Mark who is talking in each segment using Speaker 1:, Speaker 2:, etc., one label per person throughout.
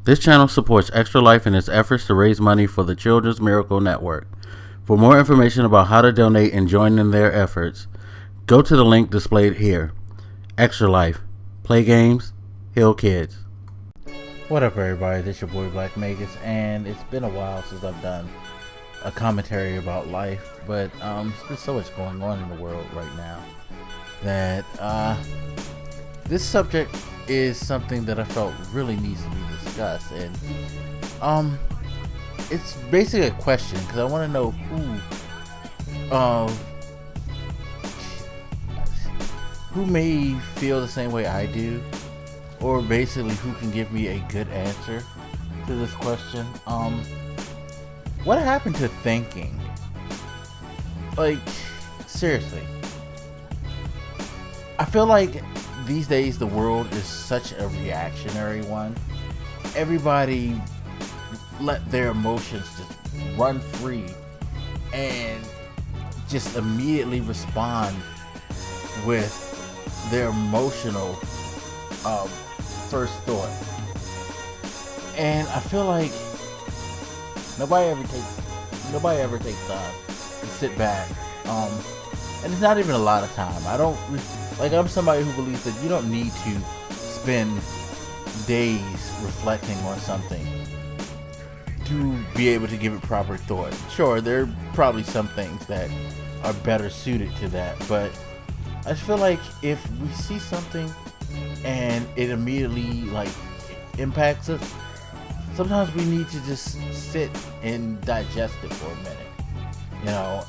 Speaker 1: This channel supports Extra Life in its efforts to raise money for the Children's Miracle Network. For more information about how to donate and join in their efforts, go to the link displayed here. Extra Life. Play games, heal kids. What up, everybody? This your boy Black Magus, and it's been a while since I've done a commentary about life, but there's been so much going on in the world right now that this subject is something that I felt really needs to be discussed, and it's basically a question because I want to know who may feel the same way I do, or basically who can give me a good answer to this question. What happened to thinking? Like, seriously, I feel like these days the world is such a reactionary one. Everybody let their emotions just run free and just immediately respond with their emotional first thought. And I feel like nobody ever takes time to sit back. And it's not even a lot of time. I'm somebody who believes that you don't need to spend days reflecting on something to be able to give it proper thought. Sure, there are probably some things that are better suited to that, but I just feel like if we see something and it immediately impacts us, sometimes we need to just sit and digest it for a minute,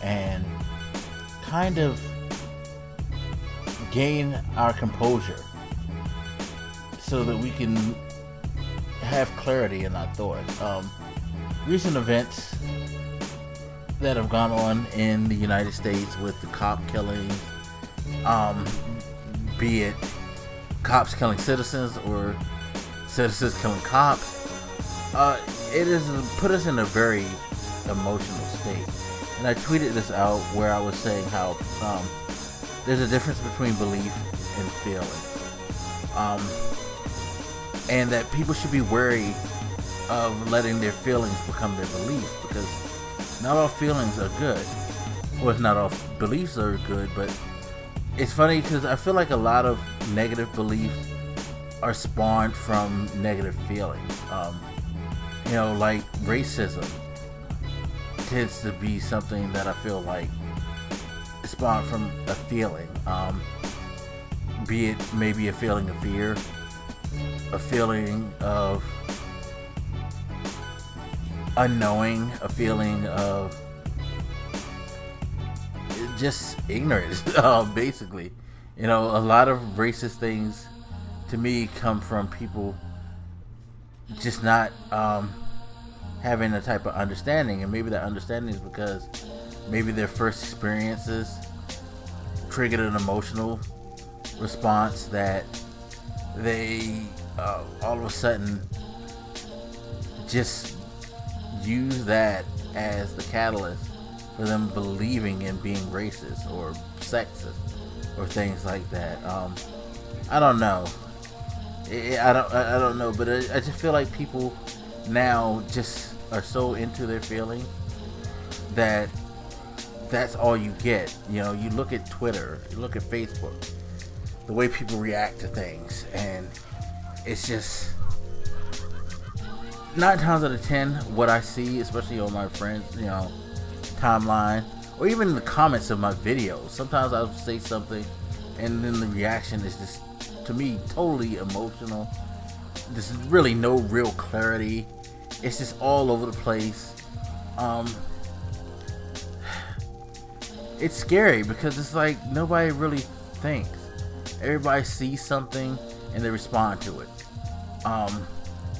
Speaker 1: and kind of gain our composure so that we can have clarity in our thoughts. Recent events that have gone on in the United States with the cop killings, be it cops killing citizens or citizens killing cops, it has put us in a very emotional state. And I tweeted this out where I was saying how there's a difference between belief and feeling, and that people should be wary of letting their feelings become their beliefs, because not all feelings are good. Well, not all beliefs are good, but it's funny because I feel like a lot of negative beliefs are spawned from negative feelings. Like racism tends to be something that I feel like is spawned from a feeling. Be it maybe a feeling of fear, a feeling of unknowing, a feeling of just ignorance, basically. A lot of racist things to me come from people just not having a type of understanding, and maybe that understanding is because maybe their first experiences triggered an emotional response that they all of a sudden just use that as the catalyst for them believing in being racist or sexist or things like that. I don't know. I don't know, but I just feel like people now just are so into their feelings that that's all you get. You look at Twitter, you look at Facebook, the way people react to things, and it's just 9 times out of 10 what I see, especially on my friends, timeline, or even in the comments of my videos. Sometimes I'll say something and then the reaction is just, to me, totally emotional. There's really no real clarity. It's just all over the place. It's scary because it's like nobody really thinks. Everybody sees something and they respond to it.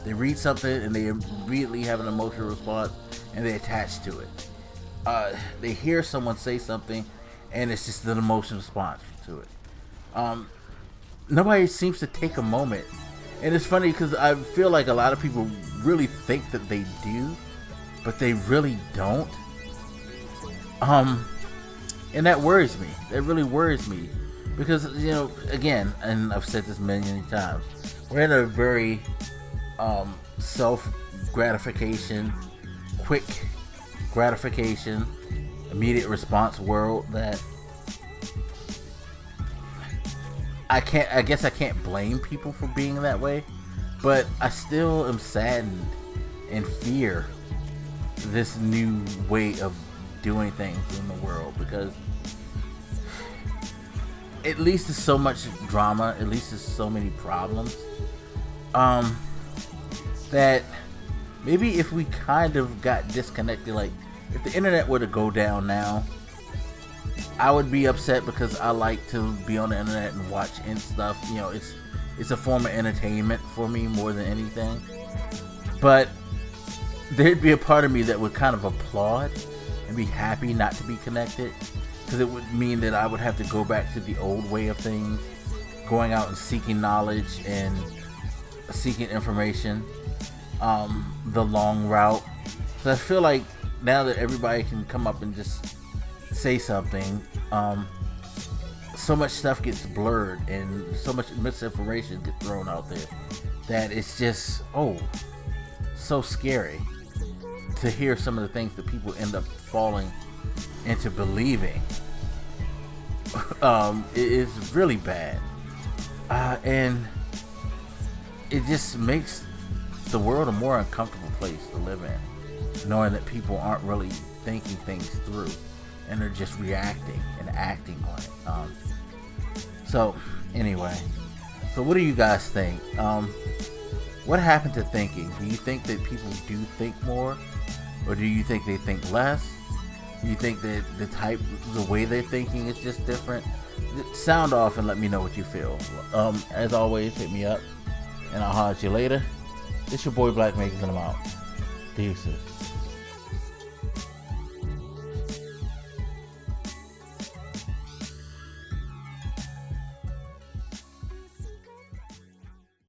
Speaker 1: They read something and they immediately have an emotional response and they attach to it. They hear someone say something and it's just an emotional response to it. Nobody seems to take a moment. And it's funny because I feel like a lot of people really think that they do, but they really don't. And that worries me. That really worries me. Because, again, and I've said this many times, we're in a very self gratification, quick gratification, immediate response world that I guess I can't blame people for being that way, but I still am saddened and fear this new way of doing things in the world, because at least there's so much drama, at least there's so many problems, that maybe if we kind of got disconnected, like if the internet were to go down now, I would be upset because I like to be on the internet and watch and stuff. You know, it's a form of entertainment for me more than anything. But there'd be a part of me that would kind of applaud and be happy not to be connected, because it would mean that I would have to go back to the old way of things, going out and seeking knowledge and seeking information, the long route. So I feel like now that everybody can come up and just say something, so much stuff gets blurred and so much misinformation gets thrown out there that it's just so scary to hear some of the things that people end up falling into believing. It is really bad, and it just makes the world a more uncomfortable place to live in, knowing that people aren't really thinking things through and they're just reacting and acting on it. So anyway, so what do you guys think? What happened to thinking? Do you think that people do think more, or do you think they think less? Do you think that the way they're thinking is just different? Sound off and let me know what you feel. As always, hit me up and I'll holler at you later. It's your boy Black Makers and I'm out. Deuces.